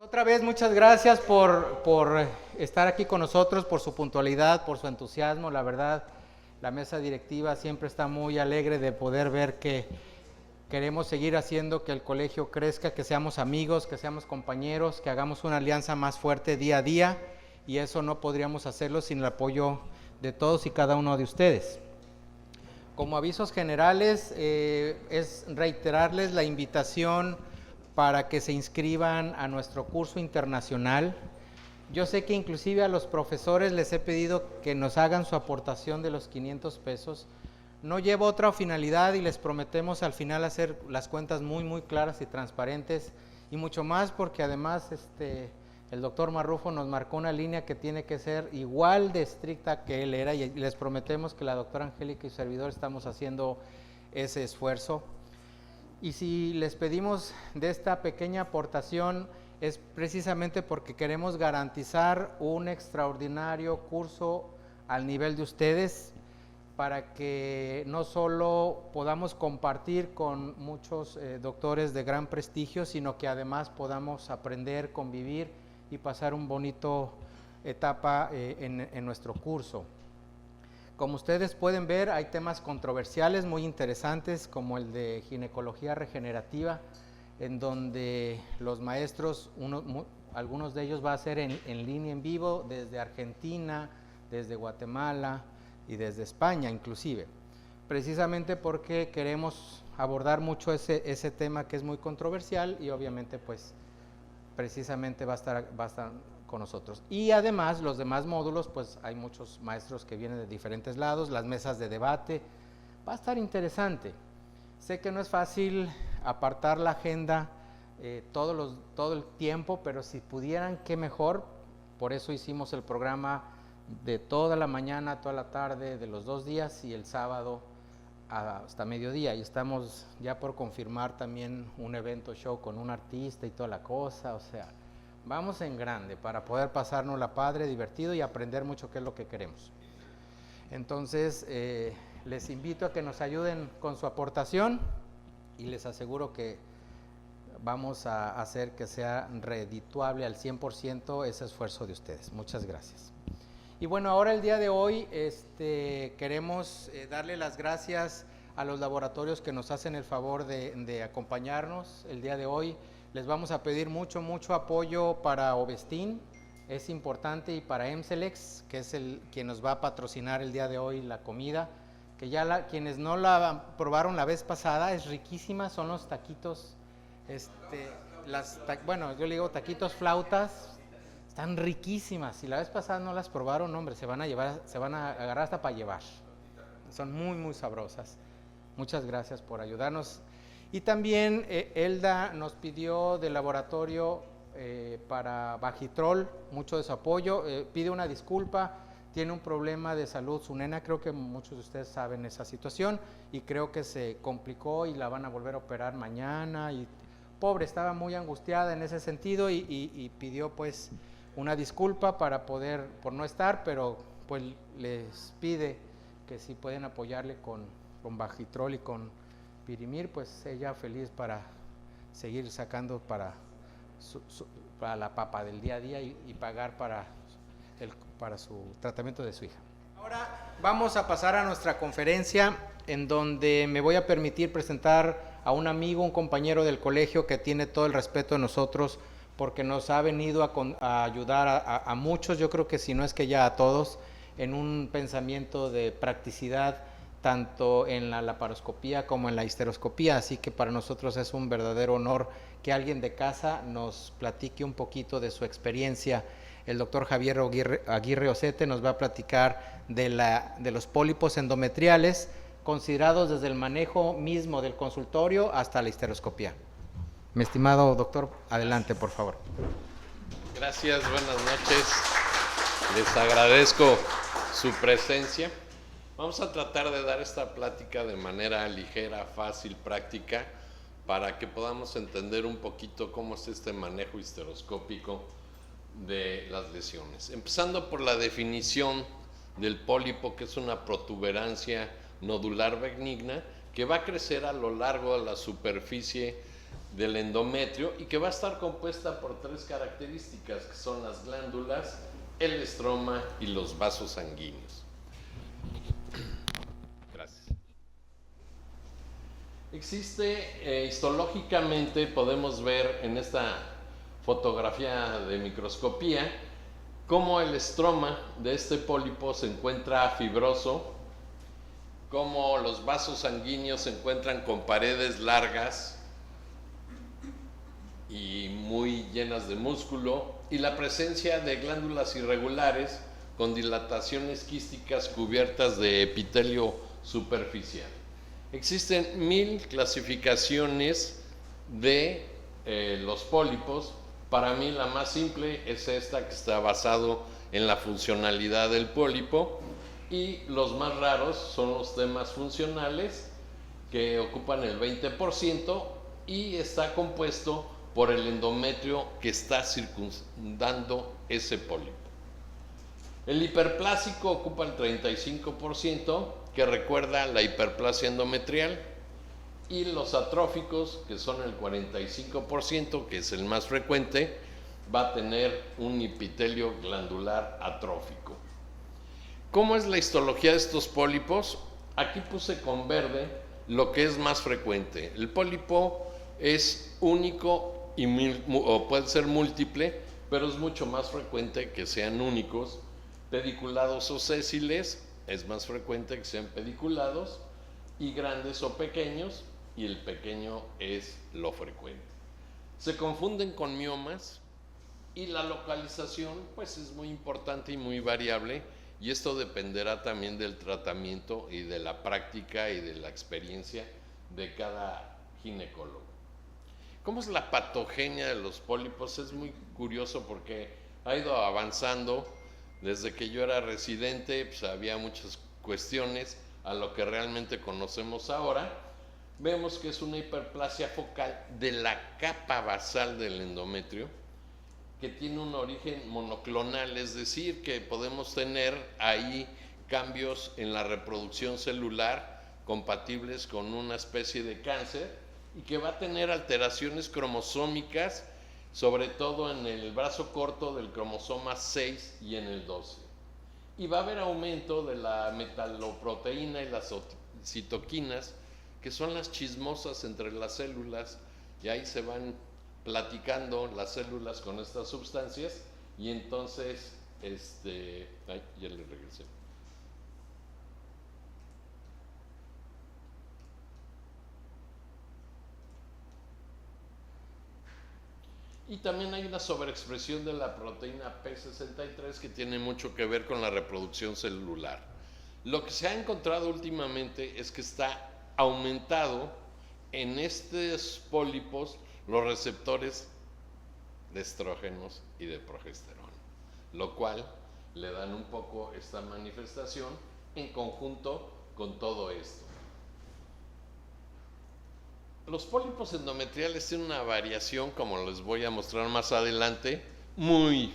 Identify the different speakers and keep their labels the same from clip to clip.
Speaker 1: Otra vez, muchas gracias por estar aquí con nosotros, por su puntualidad, por su entusiasmo. La verdad, la mesa directiva siempre está muy alegre de poder ver que queremos seguir haciendo que el colegio crezca, que seamos amigos, que seamos compañeros, que hagamos una alianza más fuerte día a día, y eso no podríamos hacerlo sin el apoyo de todos y cada uno de ustedes. Como avisos generales, es reiterarles la invitación para que se inscriban a nuestro curso internacional. Yo sé que inclusive a los profesores les he pedido que nos hagan su aportación de los 500 pesos. No lleva otra finalidad y les prometemos al final hacer las cuentas muy claras y transparentes, y mucho más porque además el doctor Marrufo nos marcó una línea que tiene que ser igual de estricta que él era, y les prometemos que la doctora Angélica y su servidor estamos haciendo ese esfuerzo. Y si les pedimos de esta pequeña aportación es precisamente porque queremos garantizar un extraordinario curso al nivel de ustedes, para que no solo podamos compartir con muchos doctores de gran prestigio, sino que además podamos aprender, convivir y pasar un bonito etapa en nuestro curso. Como ustedes pueden ver, hay temas controversiales muy interesantes, como el de ginecología regenerativa, en donde los maestros, algunos de ellos va a ser en línea, en vivo, desde Argentina, desde Guatemala y desde España inclusive, precisamente porque queremos abordar mucho ese tema que es muy controversial, y obviamente pues precisamente va a estar con nosotros. Y además los demás módulos, pues hay muchos maestros que vienen de diferentes lados, las mesas de debate, va a estar interesante. Sé que no es fácil apartar la agenda todo el tiempo, pero si pudieran, qué mejor. Por eso hicimos el programa de toda la mañana, toda la tarde, de los 2 días, y el sábado hasta mediodía, y estamos ya por confirmar también un evento show con un artista y toda la cosa. O sea, vamos en grande para poder pasarnos la padre, divertido y aprender mucho, que es lo que queremos. Entonces les invito a que nos ayuden con su aportación, y les aseguro que vamos a hacer que sea redituable al 100% ese esfuerzo de ustedes. Muchas gracias. Y bueno, ahora el día de hoy queremos darle las gracias a los laboratorios que nos hacen el favor de acompañarnos el día de hoy. Les vamos a pedir mucho apoyo para Ovestin, es importante, y para Emcelex, que es quien nos va a patrocinar el día de hoy la comida, que ya quienes no la probaron la vez pasada, es riquísima, son los taquitos, bueno, yo le digo taquitos flautas. Están riquísimas. Si la vez pasada no las probaron, hombre, se van a agarrar hasta para llevar. Son muy sabrosas. Muchas gracias por ayudarnos. Y también Elda nos pidió del laboratorio para Bajitrol mucho de su apoyo. Pide una disculpa, tiene un problema de salud su nena, creo que muchos de ustedes saben esa situación, y creo que se complicó y la van a volver a operar mañana. Y pobre, estaba muy angustiada en ese sentido, y pidió pues una disculpa por no estar, pero pues les pide que si pueden apoyarle con Bajitrol y con Pirimir, pues ella feliz para seguir sacando para la papa del día a día, y pagar para su tratamiento de su hija. Ahora vamos a pasar a nuestra conferencia, en donde me voy a permitir presentar a un amigo, un compañero del colegio que tiene todo el respeto de nosotros, porque nos ha venido a ayudar a muchos, yo creo que si no es que ya a todos, en un pensamiento de practicidad, tanto en la laparoscopía como en la histeroscopía. Así que para nosotros es un verdadero honor que alguien de casa nos platique un poquito de su experiencia. El doctor Javier Aguirre Ocete nos va a platicar de los pólipos endometriales, considerados desde el manejo mismo del consultorio hasta la histeroscopía. Mi estimado doctor, adelante, por favor.
Speaker 2: Gracias, buenas noches. Les agradezco su presencia. Vamos a tratar de dar esta plática de manera ligera, fácil, práctica, para que podamos entender un poquito cómo es este manejo histeroscópico de las lesiones. Empezando por la definición del pólipo, que es una protuberancia nodular benigna que va a crecer a lo largo de la superficie del endometrio y que va a estar compuesta por 3 características, que son las glándulas, el estroma y los vasos sanguíneos. Gracias. Existe, histológicamente podemos ver en esta fotografía de microscopía cómo el estroma de este pólipo se encuentra fibroso, cómo los vasos sanguíneos se encuentran con paredes largas y muy llenas de músculo, y la presencia de glándulas irregulares con dilataciones quísticas cubiertas de epitelio superficial. Existen 1000 clasificaciones de los pólipos. Para mí la más simple es esta, que está basado en la funcionalidad del pólipo, y los más raros son los temas funcionales, que ocupan el 20% y está compuesto por el endometrio que está circundando ese pólipo. El hiperplásico ocupa el 35%, que recuerda la hiperplasia endometrial, y los atróficos, que son el 45%, que es el más frecuente, va a tener un epitelio glandular atrófico. ¿Cómo es la histología de estos pólipos? Aquí puse con verde lo que es más frecuente. El pólipo es único o puede ser múltiple, pero es mucho más frecuente que sean únicos. Pediculados o sésiles, es más frecuente que sean pediculados, y grandes o pequeños, y el pequeño es lo frecuente. Se confunden con miomas, y la localización pues es muy importante y muy variable, y esto dependerá también del tratamiento y de la práctica y de la experiencia de cada ginecólogo. ¿Cómo es la patogenia de los pólipos? Es muy curioso porque ha ido avanzando. Desde que yo era residente, pues había muchas cuestiones a lo que realmente conocemos ahora. Vemos que es una hiperplasia focal de la capa basal del endometrio, que tiene un origen monoclonal, es decir, que podemos tener ahí cambios en la reproducción celular compatibles con una especie de cáncer, y que va a tener alteraciones cromosómicas, sobre todo en el brazo corto del cromosoma 6 y en el 12. Y va a haber aumento de la metaloproteína y las citoquinas, que son las chismosas entre las células, y ahí se van platicando las células con estas sustancias, y entonces, ya le regresé. Y también hay una sobreexpresión de la proteína P63 que tiene mucho que ver con la reproducción celular. Lo que se ha encontrado últimamente es que está aumentado en estos pólipos los receptores de estrógenos y de progesterona, lo cual le dan un poco esta manifestación en conjunto con todo esto. Los pólipos endometriales tienen una variación, como les voy a mostrar más adelante, en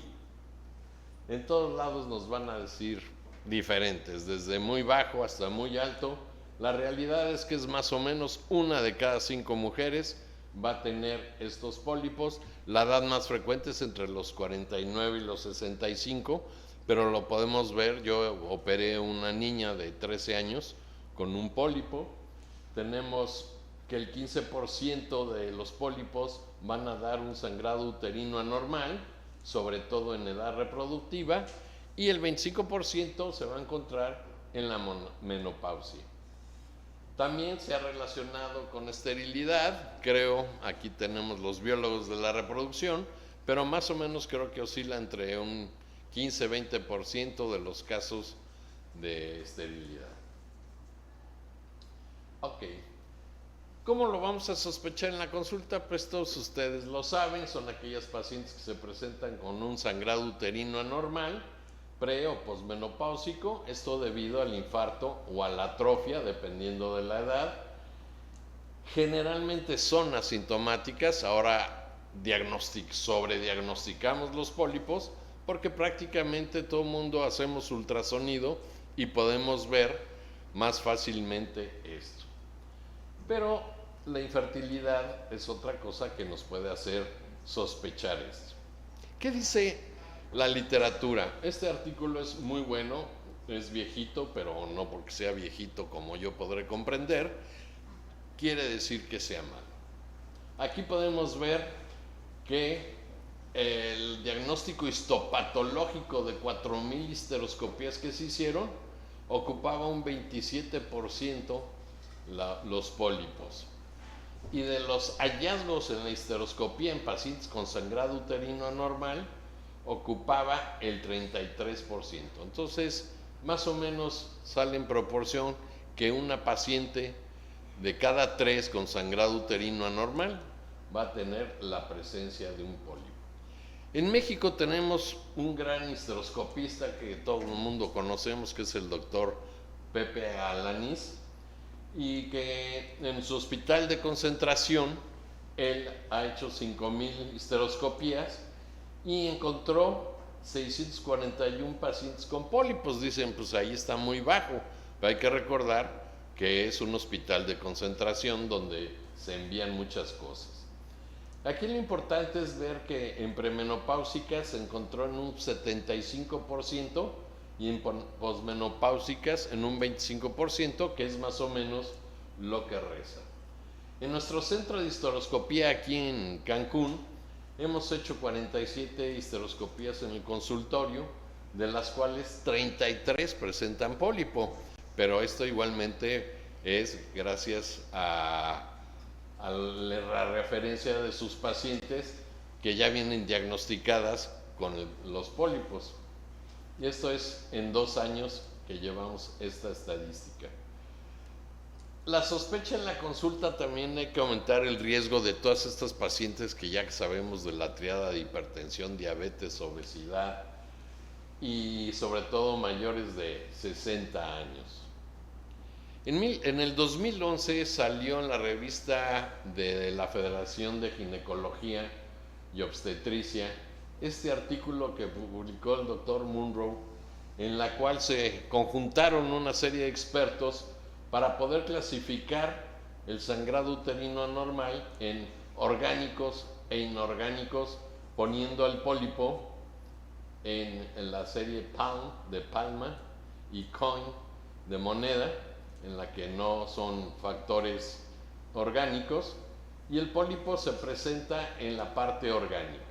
Speaker 2: todos lados nos van a decir diferentes, desde muy bajo hasta muy alto. La realidad es que es más o menos 1 de cada 5 mujeres va a tener estos pólipos. La edad más frecuente es entre los 49 y los 65, pero lo podemos ver. Yo operé una niña de 13 años con un pólipo. Tenemos que el 15% de los pólipos van a dar un sangrado uterino anormal, sobre todo en edad reproductiva, y el 25% se va a encontrar en la menopausia. También se ha relacionado con esterilidad, creo, aquí tenemos los biólogos de la reproducción, pero más o menos creo que oscila entre un 15-20% de los casos de esterilidad. Ok. ¿Cómo lo vamos a sospechar en la consulta? Pues todos ustedes lo saben, son aquellas pacientes que se presentan con un sangrado uterino anormal, pre o posmenopáusico, esto debido al infarto o a la atrofia, dependiendo de la edad. Generalmente son asintomáticas. Ahora sobrediagnosticamos los pólipos porque prácticamente todo el mundo hacemos ultrasonido y podemos ver más fácilmente esto. Pero la infertilidad es otra cosa que nos puede hacer sospechar esto. ¿Qué dice la literatura? Este artículo es muy bueno, es viejito, pero no porque sea viejito como yo podré comprender, quiere decir que sea malo. Aquí podemos ver que el diagnóstico histopatológico de 4,000 histeroscopías que se hicieron ocupaba un 27% los pólipos. Y de los hallazgos en la histeroscopía en pacientes con sangrado uterino anormal, ocupaba el 33%. Entonces, más o menos sale en proporción que una paciente de cada 3 con sangrado uterino anormal va a tener la presencia de un pólipo. En México tenemos un gran histeroscopista que todo el mundo conocemos, que es el doctor Pepe Alanís, y que en su hospital de concentración él ha hecho 5,000 histeroscopías y encontró 641 pacientes con pólipos. Dicen, pues ahí está muy bajo, pero hay que recordar que es un hospital de concentración donde se envían muchas cosas. Aquí lo importante es ver que en premenopáusicas se encontró en un 75% y en posmenopáusicas en un 25%, que es más o menos lo que reza. En nuestro centro de histeroscopía aquí en Cancún hemos hecho 47 histeroscopías en el consultorio, de las cuales 33 presentan pólipo, pero esto igualmente es gracias a la referencia de sus pacientes que ya vienen diagnosticadas con los pólipos. Y esto es en 2 años que llevamos esta estadística. La sospecha en la consulta también hay que aumentar el riesgo de todas estas pacientes que ya sabemos de la triada de hipertensión, diabetes, obesidad y sobre todo mayores de 60 años. En el 2011 salió en la revista de la Federación de Ginecología y Obstetricia este artículo que publicó el doctor Munro, en la cual se conjuntaron una serie de expertos para poder clasificar el sangrado uterino anormal en orgánicos e inorgánicos, poniendo al pólipo en la serie PALM de palma y COIN de moneda, en la que no son factores orgánicos, y el pólipo se presenta en la parte orgánica.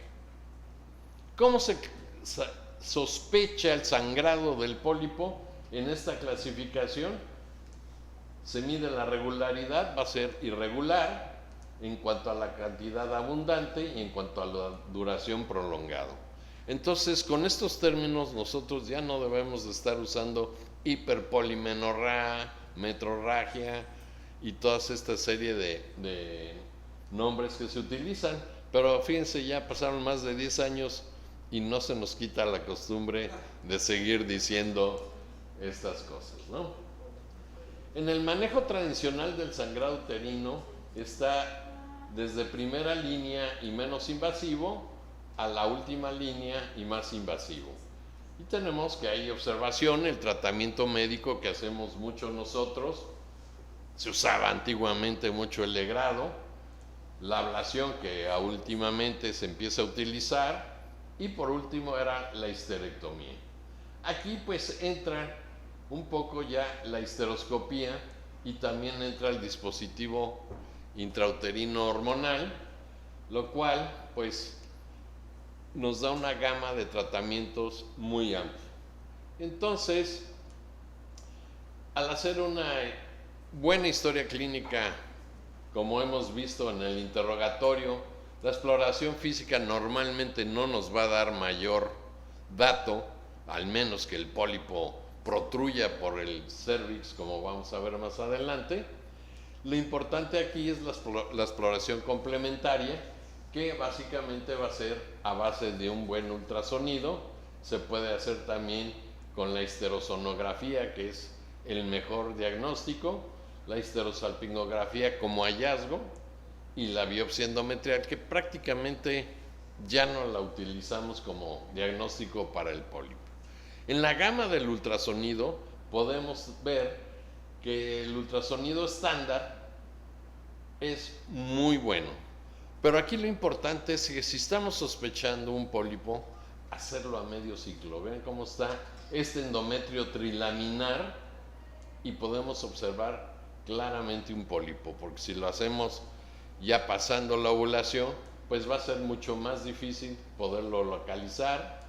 Speaker 2: ¿Cómo se sospecha el sangrado del pólipo en esta clasificación? Se mide la regularidad, va a ser irregular en cuanto a la cantidad abundante y en cuanto a la duración prolongada. Entonces, con estos términos nosotros ya no debemos de estar usando hiperpolimenorrea, metrorragia y toda esta serie de nombres que se utilizan, pero fíjense, ya pasaron más de 10 años y no se nos quita la costumbre de seguir diciendo estas cosas, ¿no? En el manejo tradicional del sangrado uterino está desde primera línea y menos invasivo a la última línea y más invasivo. Y tenemos que hay observación, el tratamiento médico que hacemos mucho nosotros, se usaba antiguamente mucho el legrado, la ablación que últimamente se empieza a utilizar y por último era la histerectomía. Aquí pues entra un poco ya la histeroscopía y también entra el dispositivo intrauterino hormonal, lo cual pues nos da una gama de tratamientos muy amplia. Entonces, al hacer una buena historia clínica, como hemos visto en el interrogatorio, la exploración física normalmente no nos va a dar mayor dato, al menos que el pólipo protruya por el cervix, como vamos a ver más adelante. Lo importante aquí es la exploración complementaria, que básicamente va a ser a base de un buen ultrasonido. Se puede hacer también con la histerosonografía, que es el mejor diagnóstico, la histerosalpingografía como hallazgo y la biopsia endometrial, que prácticamente ya no la utilizamos como diagnóstico para el pólipo. En la gama del ultrasonido podemos ver que el ultrasonido estándar es muy bueno. Pero aquí lo importante es que si estamos sospechando un pólipo, hacerlo a medio ciclo. Vean cómo está este endometrio trilaminar y podemos observar claramente un pólipo, porque si lo hacemos ya pasando la ovulación, pues va a ser mucho más difícil poderlo localizar.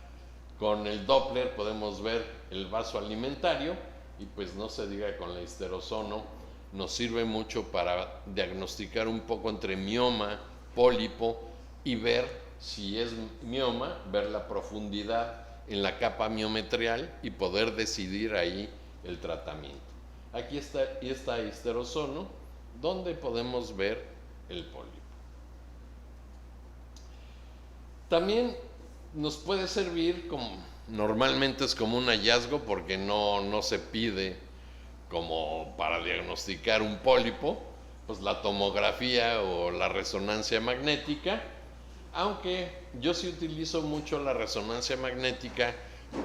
Speaker 2: Con el Doppler podemos ver el vaso alimentario y pues no se diga con la histerosono, nos sirve mucho para diagnosticar un poco entre mioma, pólipo y ver si es mioma, ver la profundidad en la capa miometrial y poder decidir ahí el tratamiento. Aquí está esta histerosono donde podemos ver el pólipo. También nos puede servir como, normalmente es como un hallazgo porque no se pide como para diagnosticar un pólipo, pues la tomografía o la resonancia magnética, aunque yo sí utilizo mucho la resonancia magnética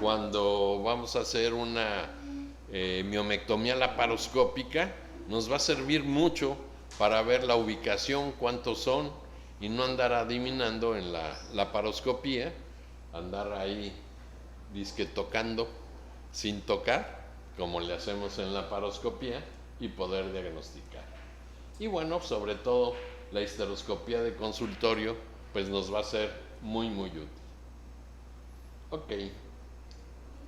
Speaker 2: cuando vamos a hacer una miomectomía laparoscópica, nos va a servir mucho para ver la ubicación, cuántos son, y no andar adivinando en la laparoscopía, andar ahí disque tocando sin tocar, como le hacemos en la laparoscopía, y poder diagnosticar. Y bueno, sobre todo la histeroscopía de consultorio, pues nos va a ser muy útil. Ok,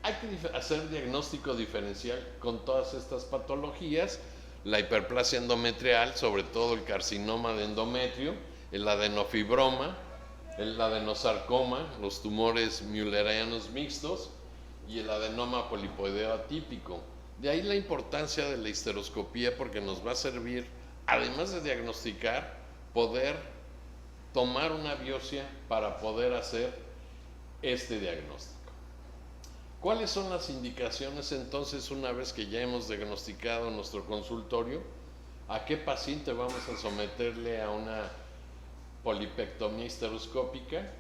Speaker 2: hay que hacer diagnóstico diferencial con todas estas patologías, la hiperplasia endometrial, sobre todo el carcinoma de endometrio, el adenofibroma, el adenosarcoma, los tumores müllerianos mixtos y el adenoma polipoideo atípico. De ahí la importancia de la histeroscopía, porque nos va a servir, además de diagnosticar, poder tomar una biopsia para poder hacer este diagnóstico. ¿Cuáles son las indicaciones entonces una vez que ya hemos diagnosticado nuestro consultorio? ¿A qué paciente vamos a someterle a una polipectomía histeroscópica?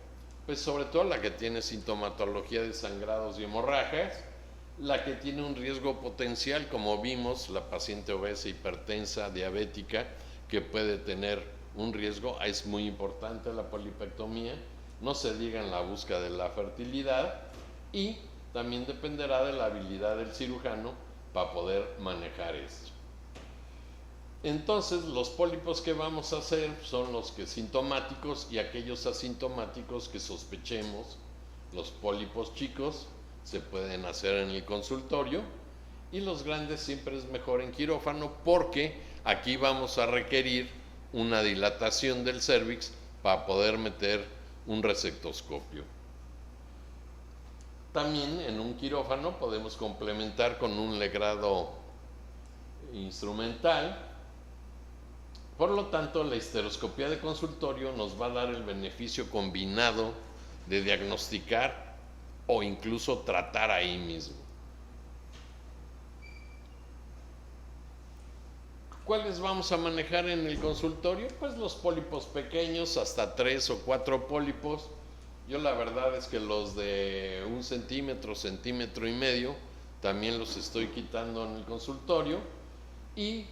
Speaker 2: Pues sobre todo la que tiene sintomatología de sangrados y hemorragias, la que tiene un riesgo potencial, como vimos, la paciente obesa, hipertensa, diabética, que puede tener un riesgo. Es muy importante la polipectomía, no se diga en la búsqueda de la fertilidad, y también dependerá de la habilidad del cirujano para poder manejar esto. Entonces, los pólipos que vamos a hacer son los que sintomáticos y aquellos asintomáticos que sospechemos. Los pólipos chicos se pueden hacer en el consultorio y los grandes siempre es mejor en quirófano, porque aquí vamos a requerir una dilatación del cérvix para poder meter un resectoscopio. También en un quirófano podemos complementar con un legrado instrumental. Por lo tanto, la histeroscopía de consultorio nos va a dar el beneficio combinado de diagnosticar o incluso tratar ahí mismo. ¿Cuáles vamos a manejar en el consultorio? Pues los pólipos pequeños, hasta 3 o 4 pólipos. Yo la verdad es que los de 1 centímetro, centímetro y medio, también los estoy quitando en el consultorio, y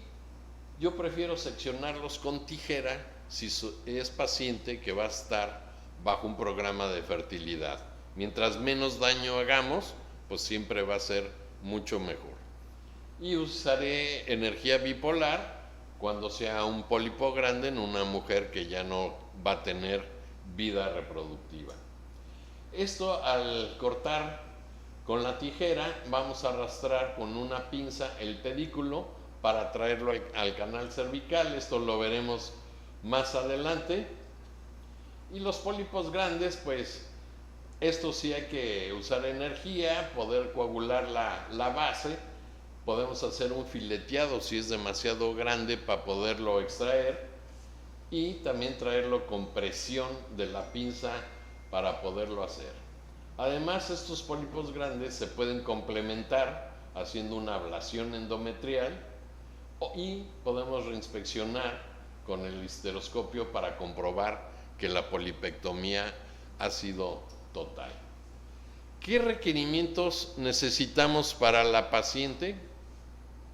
Speaker 2: yo prefiero seccionarlos con tijera si es paciente que va a estar bajo un programa de fertilidad. Mientras menos daño hagamos, pues siempre va a ser mucho mejor. Y usaré energía bipolar cuando sea un pólipo grande en una mujer que ya no va a tener vida reproductiva. Esto, al cortar con la tijera, vamos a arrastrar con una pinza el pedículo para traerlo al canal cervical. Esto lo veremos más adelante. Y los pólipos grandes, pues esto sí hay que usar energía, poder coagular la base. Podemos hacer un fileteado si es demasiado grande para poderlo extraer, y también traerlo con presión de la pinza para poderlo hacer. Además, estos pólipos grandes se pueden complementar haciendo una ablación endometrial, y podemos reinspeccionar con el histeroscopio para comprobar que la polipectomía ha sido total. ¿Qué requerimientos necesitamos para la paciente?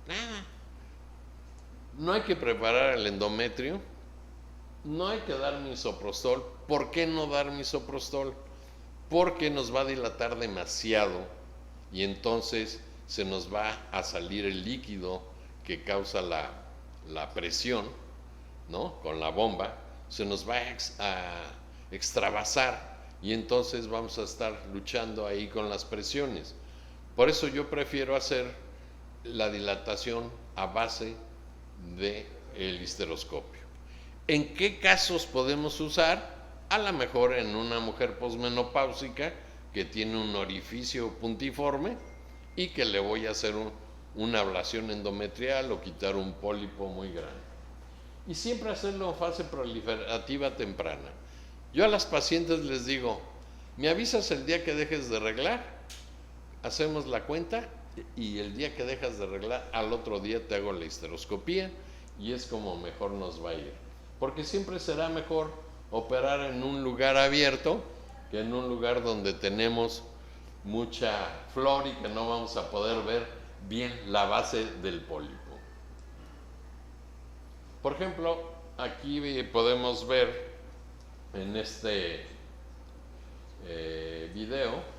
Speaker 2: Nada. No hay que preparar el endometrio, no hay que dar misoprostol. ¿Por qué no dar misoprostol? Porque nos va a dilatar demasiado y entonces se nos va a salir el líquido que causa la presión, ¿no? Con la bomba, se nos va a extravasar y entonces vamos a estar luchando ahí con las presiones. Por eso yo prefiero hacer la dilatación a base del histeroscopio. ¿En qué casos podemos usar? A lo mejor en una mujer posmenopáusica que tiene un orificio puntiforme y que le voy a hacer una ablación endometrial o quitar un pólipo muy grande. Y siempre hacerlo en fase proliferativa temprana. Yo a las pacientes les digo, me avisas el día que dejes de reglar, hacemos la cuenta y el día que dejas de reglar, al otro día te hago la histeroscopía y es como mejor nos va a ir. Porque siempre será mejor operar en un lugar abierto que en un lugar donde tenemos mucha flor y que no vamos a poder ver bien la base del pólipo. Por ejemplo, aquí podemos ver en este video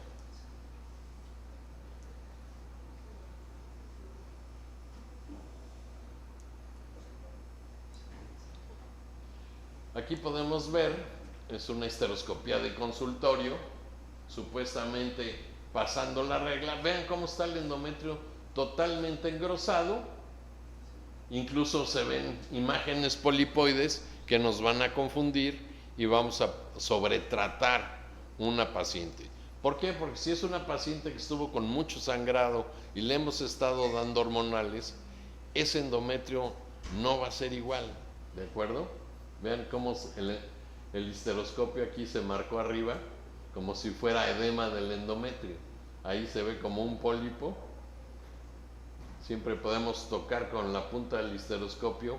Speaker 2: aquí podemos ver, es una histeroscopía de consultorio, supuestamente pasando la regla. Vean cómo está el endometrio totalmente engrosado. Incluso se ven imágenes polipoides que nos van a confundir y vamos a sobretratar una paciente. ¿Por qué? Porque si es una paciente que estuvo con mucho sangrado y le hemos estado dando hormonales, ese endometrio no va a ser igual, ¿de acuerdo? Vean cómo el histeroscopio aquí se marcó arriba, como si fuera edema del endometrio. Ahí se ve como un pólipo. Siempre podemos tocar con la punta del histeroscopio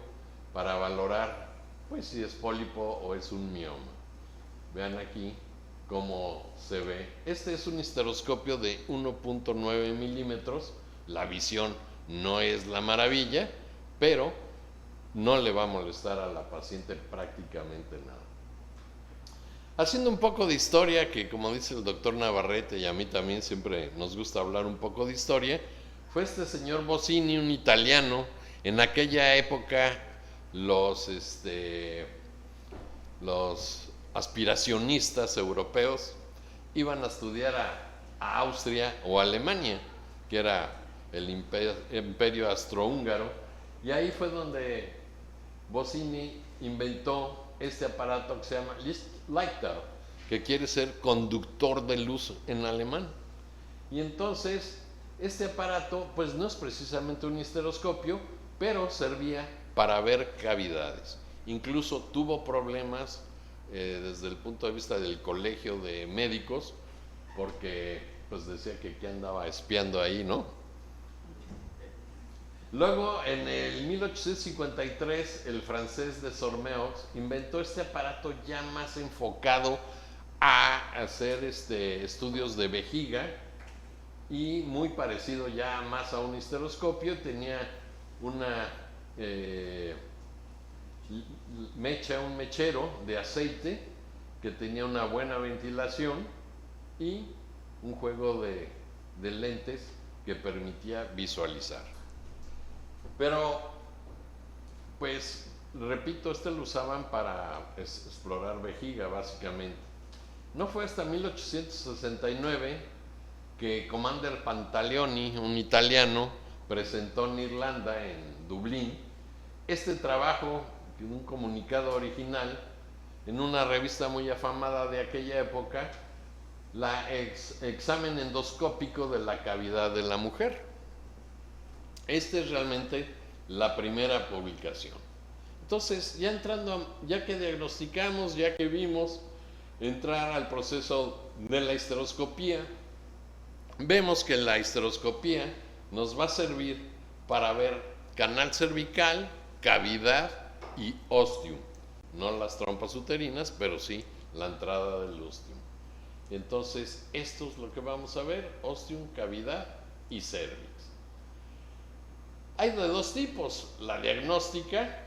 Speaker 2: para valorar, pues, si es pólipo o es un mioma. Vean aquí cómo se ve. Este es un histeroscopio de 1.9 milímetros. La visión no es la maravilla, pero no le va a molestar a la paciente prácticamente nada. Haciendo un poco de historia, que como dice el doctor Navarrete y a mí también siempre nos gusta hablar un poco de historia, fue este señor Bossini, un italiano. En aquella época los aspiracionistas europeos iban a estudiar a Austria o Alemania, que era el imperio austrohúngaro, y ahí fue donde Bossini inventó este aparato que se llama Lichtleiter, que quiere ser conductor de luz en alemán. Y entonces este aparato pues no es precisamente un histeroscopio, pero servía para ver cavidades. Incluso tuvo problemas desde el punto de vista del colegio de médicos, porque pues decía que andaba espiando ahí, ¿no? Luego, en el 1853, el francés de Sormeaux inventó este aparato ya más enfocado a hacer estudios de vejiga y muy parecido ya más a un histeroscopio. Tenía una un mechero de aceite que tenía una buena ventilación y un juego de lentes que permitía visualizar. Pero, pues, repito, lo usaban para explorar vejiga, básicamente. No fue hasta 1869 que Commander Pantaleoni, un italiano, presentó en Irlanda, en Dublín, este trabajo, un comunicado original, en una revista muy afamada de aquella época, examen endoscópico de la cavidad de la mujer. Esta es realmente la primera publicación. Entonces, ya que diagnosticamos, ya que vimos entrar al proceso de la histeroscopía, vemos que la histeroscopía nos va a servir para ver canal cervical, cavidad y ostium. No las trompas uterinas, pero sí la entrada del ostium. Entonces, esto es lo que vamos a ver: ostium, cavidad y cervix. Hay de dos tipos: la diagnóstica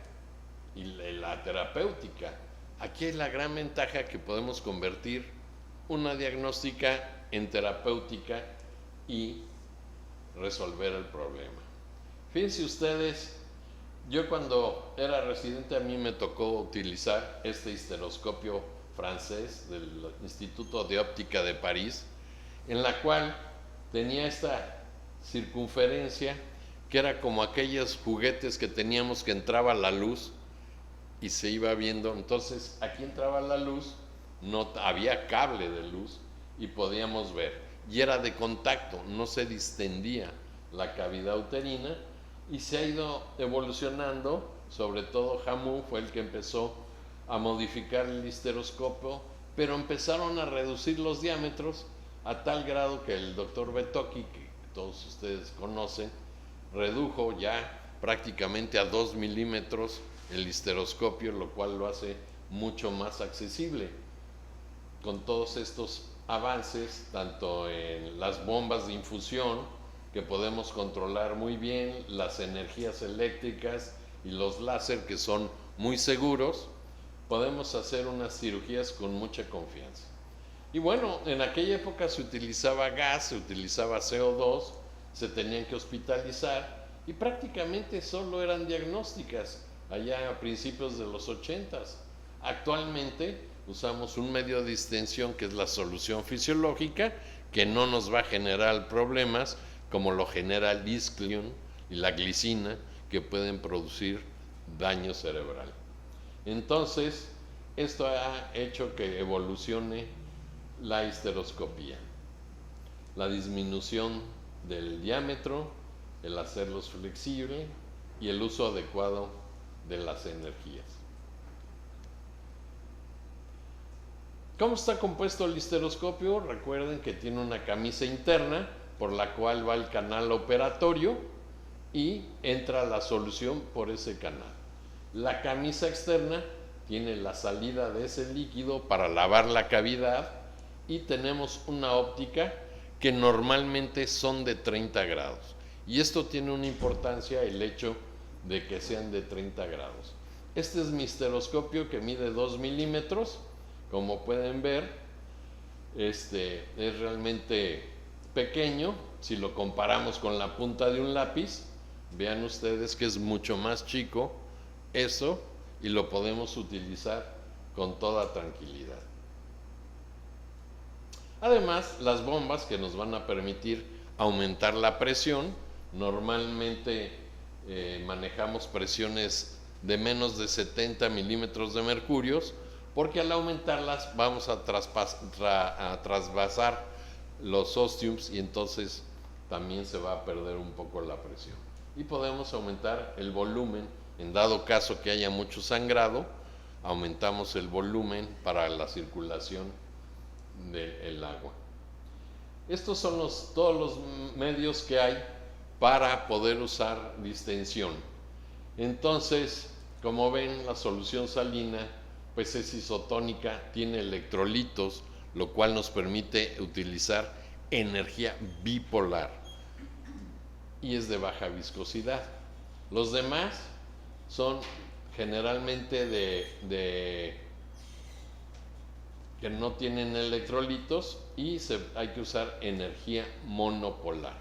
Speaker 2: y la terapéutica. Aquí hay la gran ventaja que podemos convertir una diagnóstica en terapéutica y resolver el problema. Fíjense ustedes, yo cuando era residente a mí me tocó utilizar este histeroscopio francés del Instituto de Óptica de París, en la cual tenía esta circunferencia que era como aquellos juguetes que teníamos que entraba la luz y se iba viendo. Entonces aquí entraba la luz, no había cable de luz y podíamos ver, y era de contacto, no se distendía la cavidad uterina, y se ha ido evolucionando. Sobre todo Hamu fue el que empezó a modificar el histeroscopio, pero empezaron a reducir los diámetros a tal grado que el doctor Betocchi, que todos ustedes conocen, redujo ya prácticamente a 2 milímetros el histeroscopio, lo cual lo hace mucho más accesible. Con todos estos avances, tanto en las bombas de infusión, que podemos controlar muy bien, las energías eléctricas y los láser, que son muy seguros, podemos hacer unas cirugías con mucha confianza. Y bueno, en aquella época se utilizaba gas, se utilizaba CO2, se tenían que hospitalizar y prácticamente solo eran diagnósticas allá a principios de los 80s. Actualmente usamos un medio de distensión que es la solución fisiológica, que no nos va a generar problemas como lo genera el isclium y la glicina, que pueden producir daño cerebral. Entonces, esto ha hecho que evolucione la histeroscopía, la disminución del diámetro, el hacerlos flexibles y el uso adecuado de las energías. ¿Cómo está compuesto el histeroscopio? Recuerden que tiene una camisa interna por la cual va el canal operatorio y entra la solución por ese canal. La camisa externa tiene la salida de ese líquido para lavar la cavidad, y tenemos una óptica que normalmente son de 30 grados. Y esto tiene una importancia, el hecho de que sean de 30 grados. Este es mi histeroscopio, que mide 2 milímetros. Como pueden ver, es realmente pequeño si lo comparamos con la punta de un lápiz. Vean ustedes que es mucho más chico eso, y lo podemos utilizar con toda tranquilidad. Además, las bombas que nos van a permitir aumentar la presión. Normalmente manejamos presiones de menos de 70 milímetros de mercurio, porque al aumentarlas vamos a trasvasar los ostiums, y entonces también se va a perder un poco la presión. Y podemos aumentar el volumen, en dado caso que haya mucho sangrado, aumentamos el volumen para la circulación del agua. Estos son todos los medios que hay para poder usar distensión. Entonces, como ven, la solución salina pues es isotónica, tiene electrolitos, lo cual nos permite utilizar energía bipolar, y es de baja viscosidad. Los demás son generalmente que no tienen electrolitos, y hay que usar energía monopolar.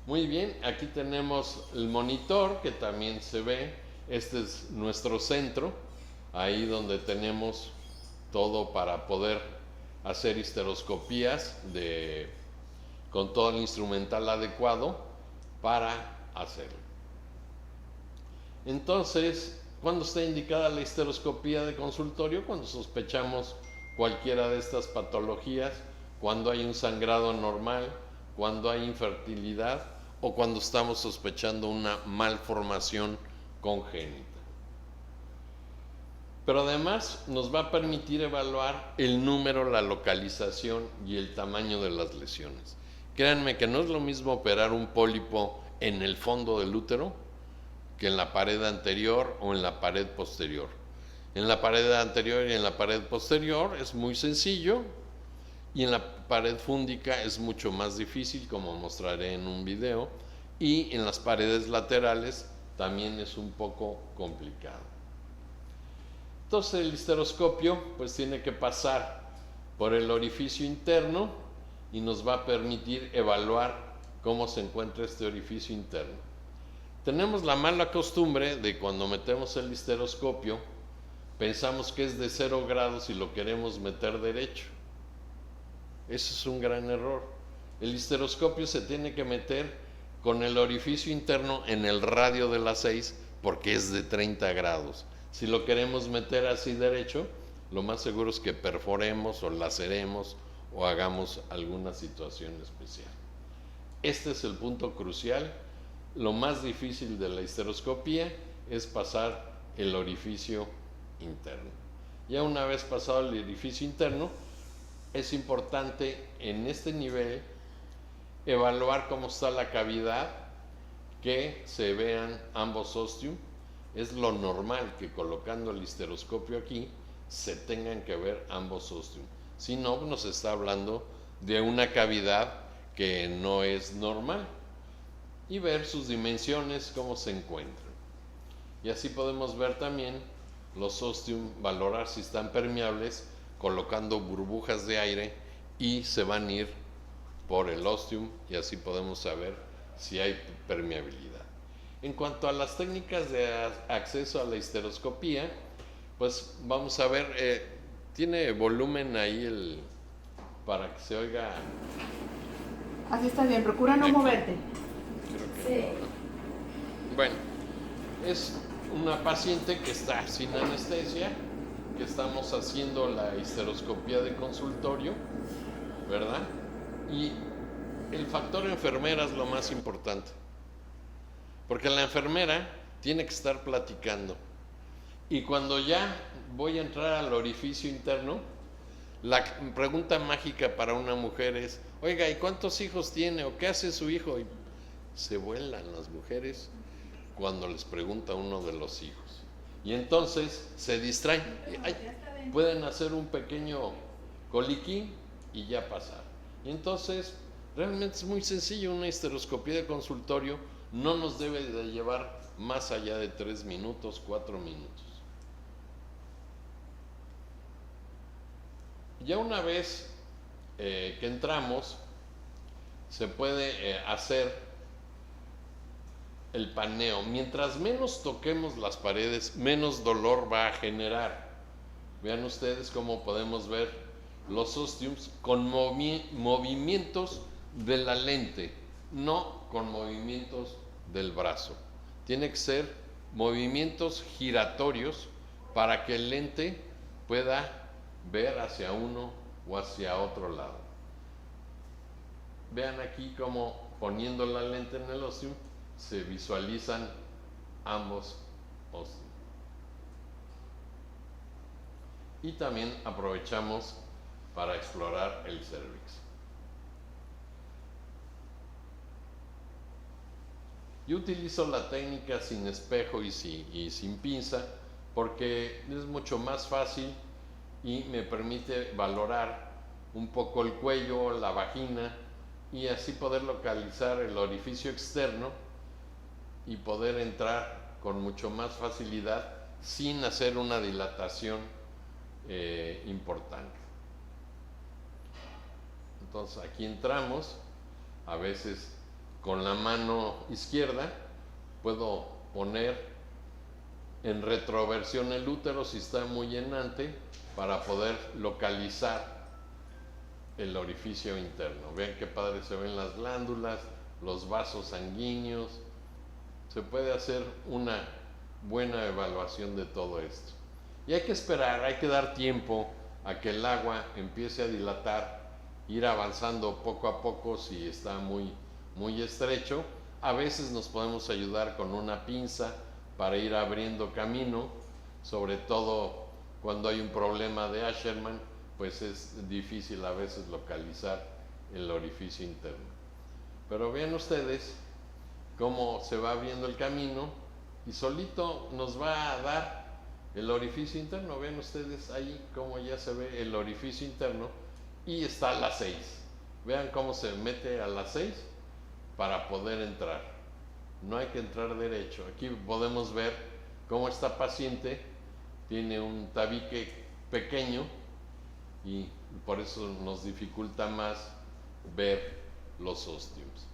Speaker 2: Muy bien, aquí tenemos el monitor, que también se ve. Este es nuestro centro, ahí donde tenemos todo para poder hacer histeroscopías con todo el instrumental adecuado para hacerlo. Entonces, ¿cuándo está indicada la histeroscopía de consultorio? Cuando sospechamos cualquiera de estas patologías, cuando hay un sangrado anormal, cuando hay infertilidad, o cuando estamos sospechando una malformación congénita. Pero además nos va a permitir evaluar el número, la localización y el tamaño de las lesiones. Créanme que no es lo mismo operar un pólipo en el fondo del útero que en la pared anterior o en la pared posterior. En la pared anterior y en la pared posterior es muy sencillo, y en la pared fúndica es mucho más difícil, como mostraré en un video, y en las paredes laterales también es un poco complicado. Entonces el histeroscopio pues tiene que pasar por el orificio interno y nos va a permitir evaluar cómo se encuentra este orificio interno. Tenemos la mala costumbre de cuando metemos el histeroscopio, pensamos que es de 0 grados y lo queremos meter derecho. Eso es un gran error. El histeroscopio se tiene que meter con el orificio interno en el radio de las 6 porque es de 30 grados. Si lo queremos meter así derecho, lo más seguro es que perforemos o laceremos o hagamos alguna situación especial. Este es el punto crucial. Lo más difícil de la histeroscopía es pasar el orificio interno. Ya una vez pasado el orificio interno, es importante en este nivel evaluar cómo está la cavidad, que se vean ambos ostium. Es lo normal que colocando el histeroscopio aquí se tengan que ver ambos ostium. Si no, nos está hablando de una cavidad que no es normal. Y ver sus dimensiones, cómo se encuentran. Y así podemos ver también los ostium, valorar si están permeables, colocando burbujas de aire y se van a ir por el ostium y así podemos saber si hay permeabilidad. En cuanto a las técnicas de acceso a la histeroscopía, pues vamos a ver, tiene volumen ahí para que se oiga.
Speaker 3: Así está bien, procura no moverte.
Speaker 2: Sí. Bueno, es una paciente que está sin anestesia, que estamos haciendo la histeroscopía de consultorio, ¿verdad? Y el factor enfermera es lo más importante, porque la enfermera tiene que estar platicando. Y cuando ya voy a entrar al orificio interno, la pregunta mágica para una mujer es: oiga, ¿y cuántos hijos tiene? ¿O qué hace su hijo? Y se vuelan las mujeres cuando les pregunta uno de los hijos. Y entonces se distraen. Pueden hacer un pequeño coliquín y ya pasar. Y entonces realmente es muy sencillo. Una histeroscopía de consultorio no nos debe de llevar más allá de 3 minutos, 4 minutos. Ya una vez que entramos, se puede hacer el paneo. Mientras menos toquemos las paredes, menos dolor va a generar. Vean ustedes cómo podemos ver los ostiums con movimientos de la lente, no con movimientos del brazo. Tiene que ser movimientos giratorios para que el lente pueda ver hacia uno o hacia otro lado. Vean aquí cómo poniendo la lente en el ostium se visualizan ambos ostium. Y también aprovechamos para explorar el cervix. Yo utilizo la técnica sin espejo y sin pinza porque es mucho más fácil y me permite valorar un poco el cuello, la vagina y así poder localizar el orificio externo y poder entrar con mucho más facilidad sin hacer una dilatación importante. Entonces aquí entramos, a veces con la mano izquierda puedo poner en retroversión el útero si está muy llenante para poder localizar el orificio interno. Vean qué padre se ven las glándulas, los vasos sanguíneos. Se puede hacer una buena evaluación de todo esto. Y hay que esperar, hay que dar tiempo a que el agua empiece a dilatar, ir avanzando poco a poco si está muy estrecho. A veces nos podemos ayudar con una pinza para ir abriendo camino, sobre todo cuando hay un problema de Asherman, pues es difícil a veces localizar el orificio interno. Pero vean ustedes cómo se va abriendo el camino y solito nos va a dar el orificio interno. Vean ustedes ahí cómo ya se ve el orificio interno y está a las 6. Vean cómo se mete a las 6 para poder entrar. No hay que entrar derecho. Aquí podemos ver cómo esta paciente tiene un tabique pequeño y por eso nos dificulta más ver los ostiums.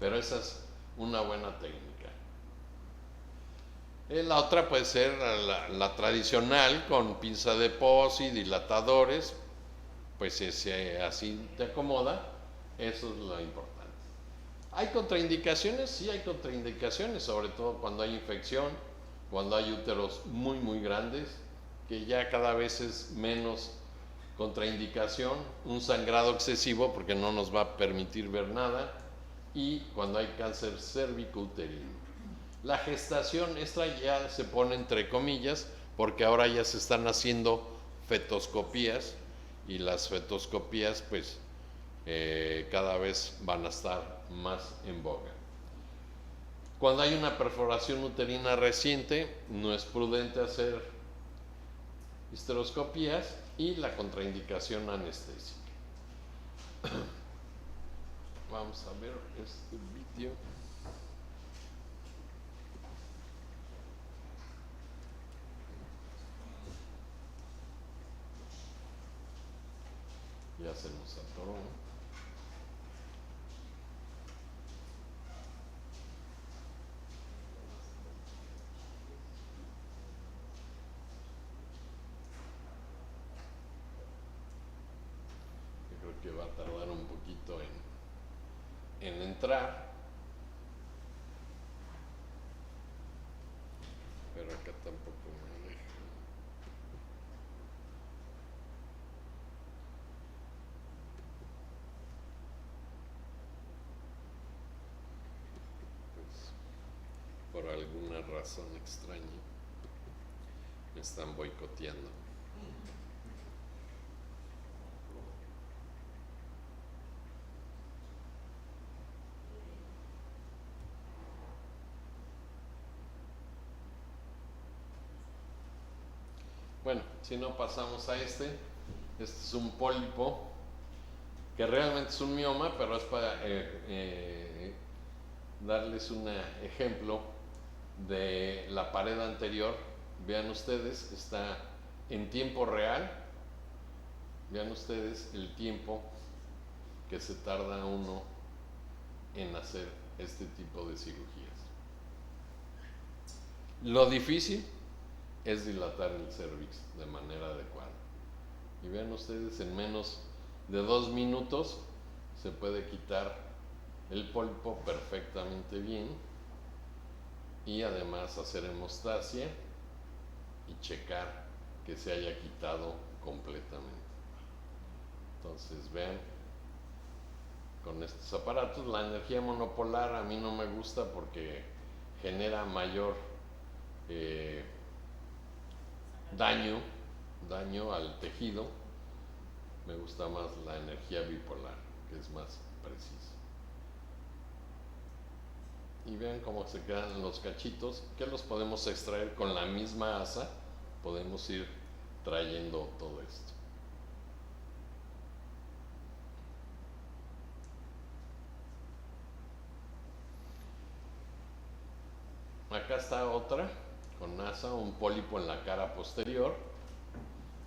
Speaker 2: Pero esa es una buena técnica. La otra puede ser la tradicional, con pinza de posi, dilatadores, pues si así te acomoda, eso es lo importante. ¿Hay contraindicaciones? Sí hay contraindicaciones, sobre todo cuando hay infección, cuando hay úteros muy muy grandes, que ya cada vez es menos contraindicación, un sangrado excesivo porque no nos va a permitir ver nada, y cuando hay cáncer cervicouterino. La gestación, esta ya se pone entre comillas, porque ahora ya se están haciendo fetoscopías, y las fetoscopías pues cada vez van a estar más en boga. Cuando hay una perforación uterina reciente, no es prudente hacer histeroscopías, y la contraindicación anestésica. Vamos a ver este vídeo. Ya se nos atoró. Yo creo que va a tardar un poquito en entrar. Pero acá tampoco me deja. Por alguna razón extraña me están boicoteando. Bueno, si no pasamos a este es un pólipo que realmente es un mioma, pero es para darles un ejemplo de la pared anterior. Vean ustedes, está en tiempo real. Vean ustedes el tiempo que se tarda uno en hacer este tipo de cirugías. Lo difícil es dilatar el cervix de manera adecuada. Y vean ustedes, en menos de 2 minutos se puede quitar el pólipo perfectamente bien, y además hacer hemostasia y checar que se haya quitado completamente. Entonces vean, con estos aparatos, la energía monopolar a mí no me gusta porque genera mayor daño al tejido. Me gusta más la energía bipolar, que es más precisa. Y vean cómo se quedan los cachitos, que los podemos extraer con la misma asa. Podemos ir trayendo todo esto. Acá está otra con asa, un pólipo en la cara posterior.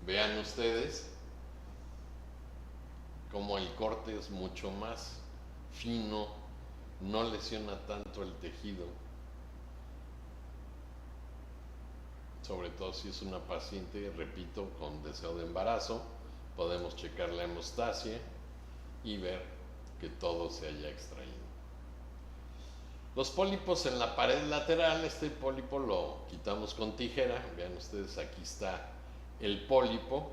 Speaker 2: Vean ustedes como el corte es mucho más fino, no lesiona tanto el tejido, sobre todo si es una paciente, repito, con deseo de embarazo. Podemos checar la hemostasia y ver que todo se haya extraído. Los pólipos en la pared lateral, este pólipo lo quitamos con tijera. Vean ustedes, aquí está el pólipo,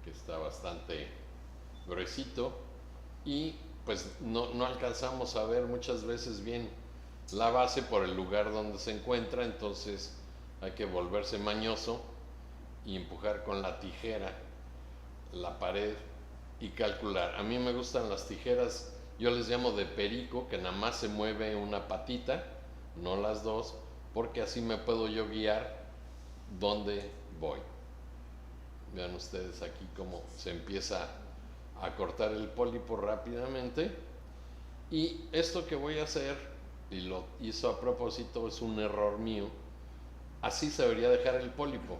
Speaker 2: que está bastante gruesito, y pues no alcanzamos a ver muchas veces bien la base por el lugar donde se encuentra. Entonces hay que volverse mañoso y empujar con la tijera la pared y calcular. A mí me gustan las tijeras, yo les llamo de perico, que nada más se mueve una patita, no las dos, porque así me puedo yo guiar dónde voy. Vean ustedes aquí cómo se empieza a cortar el pólipo rápidamente. Y esto que voy a hacer, y lo hizo a propósito, es un error mío. así se debería dejar el pólipo,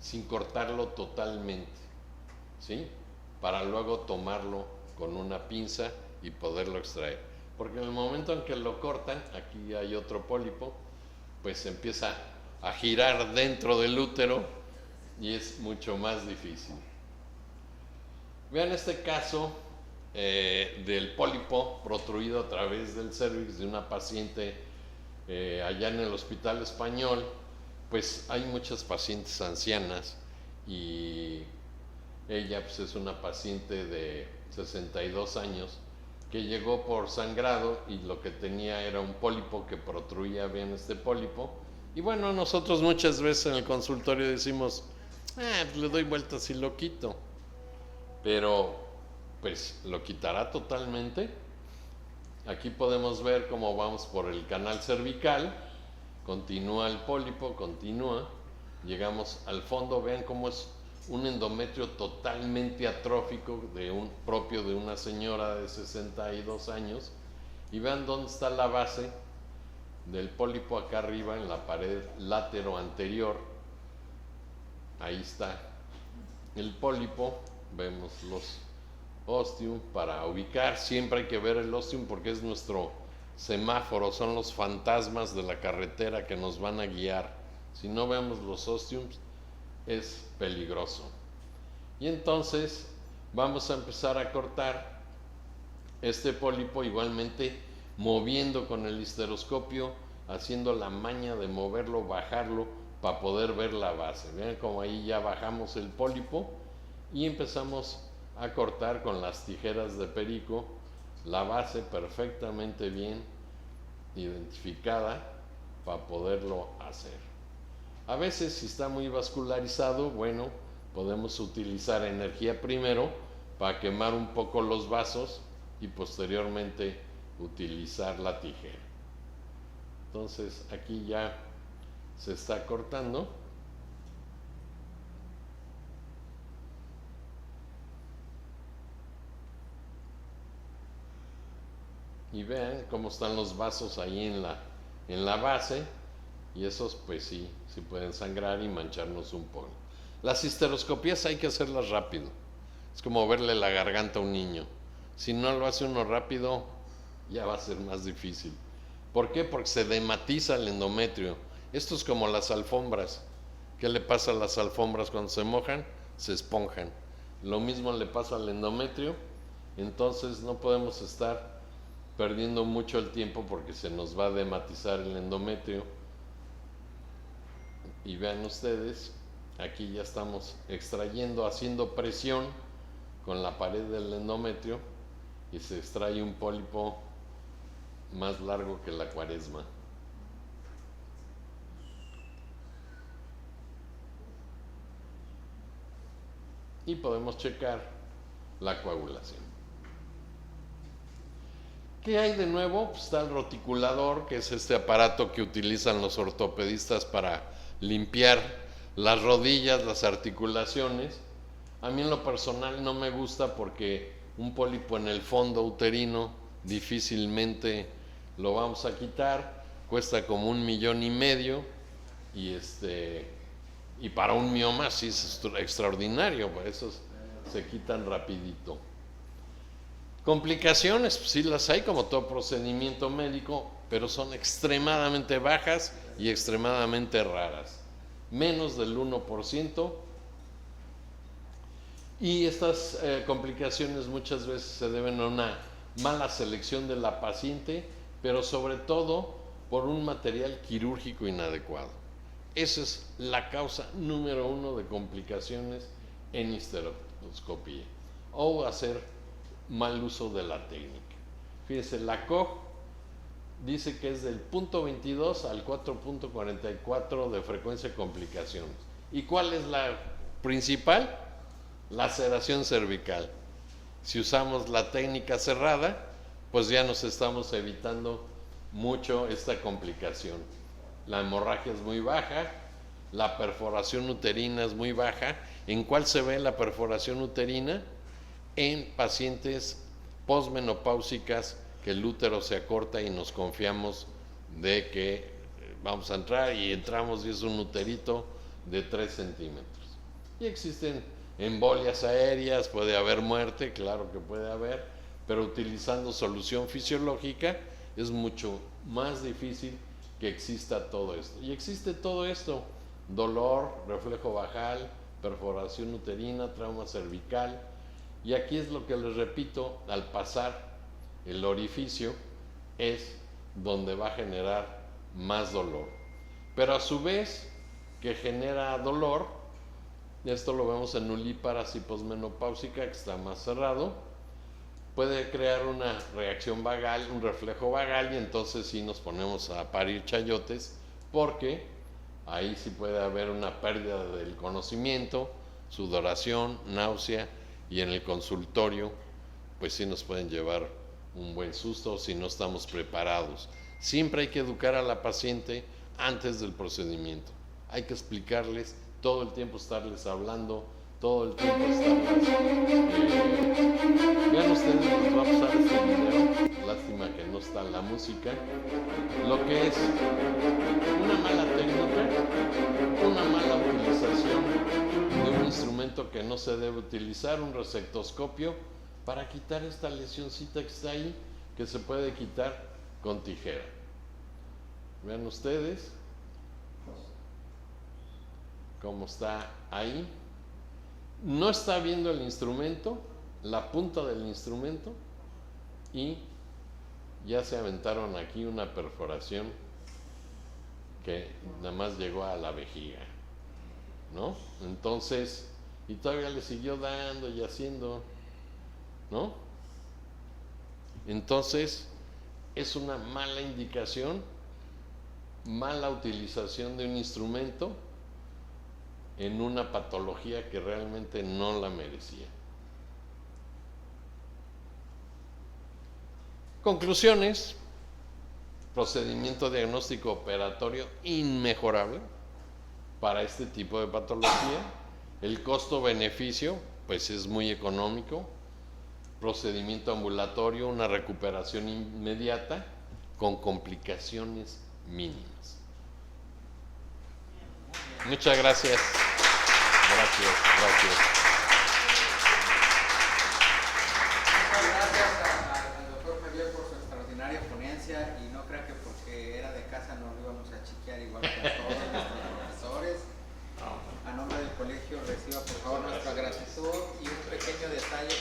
Speaker 2: sin cortarlo totalmente, ¿sí? Para luego tomarlo con una pinza y poderlo extraer. Porque en el momento en que lo cortan, aquí hay otro pólipo, pues empieza a girar dentro del útero y es mucho más difícil. Vean este caso del pólipo protruido a través del cérvix de una paciente allá en el Hospital Español. Pues hay muchas pacientes ancianas y ella pues es una paciente de 62 años que llegó por sangrado y lo que tenía era un pólipo que protruía bien este pólipo. Y bueno, nosotros muchas veces en el consultorio decimos, le doy vueltas y lo quito. Pero pues lo quitará totalmente. Aquí podemos ver cómo vamos por el canal cervical, continúa el pólipo, continúa, llegamos al fondo, vean cómo es un endometrio totalmente atrófico propio de una señora de 62 años, y vean dónde está la base del pólipo acá arriba en la pared látero anterior. Ahí está el pólipo, vemos los ostium. Para ubicar siempre hay que ver el ostium porque es nuestro semáforo, son los fantasmas de la carretera que nos van a guiar. Si no vemos los ostiums es peligroso. Y entonces vamos a empezar a cortar este pólipo, igualmente moviendo con el histeroscopio, haciendo la maña de moverlo, bajarlo para poder ver la base. Vean como ahí ya bajamos el pólipo y empezamos a cortar con las tijeras de perico la base perfectamente bien identificada para poderlo hacer. A veces, si está muy vascularizado, bueno, podemos utilizar energía primero para quemar un poco los vasos y posteriormente utilizar la tijera. Entonces aquí ya se está cortando. Y vean cómo están los vasos ahí en la base, y esos pues sí pueden sangrar y mancharnos un poco. Las histeroscopías hay que hacerlas rápido, es como verle la garganta a un niño. Si no lo hace uno rápido, ya va a ser más difícil. ¿Por qué? Porque se dematiza el endometrio. Esto es como las alfombras. ¿Qué le pasa a las alfombras cuando se mojan? Se esponjan. Lo mismo le pasa al endometrio. Entonces no podemos estar perdiendo mucho el tiempo porque se nos va a dematizar el endometrio. Y vean ustedes, aquí ya estamos extrayendo, haciendo presión con la pared del endometrio y se extrae un pólipo más largo que la cuaresma. Y podemos checar la coagulación. ¿Qué hay de nuevo? Pues está el roticulador, que es este aparato que utilizan los ortopedistas para limpiar las rodillas, las articulaciones. A mí en lo personal no me gusta porque un pólipo en el fondo uterino difícilmente lo vamos a quitar, cuesta como $1,5 millones y para un mioma sí es extraordinario, por eso se quitan rapidito. Complicaciones, pues sí las hay como todo procedimiento médico, pero son extremadamente bajas y extremadamente raras, menos del 1%. Y estas complicaciones muchas veces se deben a una mala selección de la paciente, pero sobre todo por un material quirúrgico inadecuado. Esa es la causa número 1 de complicaciones en histeroscopía, o hacer mal uso de la técnica. Fíjense, la COG dice que es del 0.22 al 4.44 de frecuencia de complicaciones. ¿Y cuál es la principal? Laceración cervical. Si usamos la técnica cerrada, pues ya nos estamos evitando mucho esta complicación. La hemorragia es muy baja, la perforación uterina es muy baja. ¿En cuál se ve la perforación uterina? En pacientes posmenopáusicas que el útero se acorta y nos confiamos de que vamos a entrar y entramos y es un uterito de 3 centímetros. Y existen embolias aéreas, puede haber muerte, claro que puede haber, pero utilizando solución fisiológica es mucho más difícil que exista todo esto. Y existe todo esto: dolor, reflejo vagal, perforación uterina, trauma cervical. Y aquí es lo que les repito, al pasar el orificio es donde va a generar más dolor. Pero a su vez que genera dolor, esto lo vemos en nulíparas posmenopáusica, que está más cerrado, puede crear una reacción vagal, un reflejo vagal, y entonces sí nos ponemos a parir chayotes, porque ahí sí puede haber una pérdida del conocimiento, sudoración, náusea, y en el consultorio pues sí nos pueden llevar un buen susto si no estamos preparados. Siempre hay que educar a la paciente antes del procedimiento. Hay que explicarles, todo el tiempo estarles hablando, todo el tiempo estarles... vean ustedes, les va a pasar este video, lástima que no está la música, lo que es una mala técnica, una mala utilización de un instrumento que no se debe utilizar, un resectoscopio, para quitar esta lesioncita que está ahí, que se puede quitar con tijera. Vean ustedes cómo está ahí. No está viendo el instrumento, la punta del instrumento, y ya se aventaron aquí una perforación que nada más llegó a la vejiga, ¿no? Entonces, y todavía le siguió dando y haciendo, ¿no? Entonces, es una mala indicación, mala utilización de un instrumento en una patología que realmente no la merecía. Conclusiones: procedimiento diagnóstico operatorio inmejorable para este tipo de patología. El costo-beneficio pues es muy económico. Procedimiento ambulatorio, una recuperación inmediata con complicaciones mínimas. Muchas gracias. Gracias.
Speaker 1: Muchas gracias al doctor Javier por su extraordinaria ponencia, y no crea que porque era de casa no lo íbamos a chiquear igual que a todos nuestros profesores. A nombre del colegio reciba por favor nuestra gratitud y un pequeño detalle.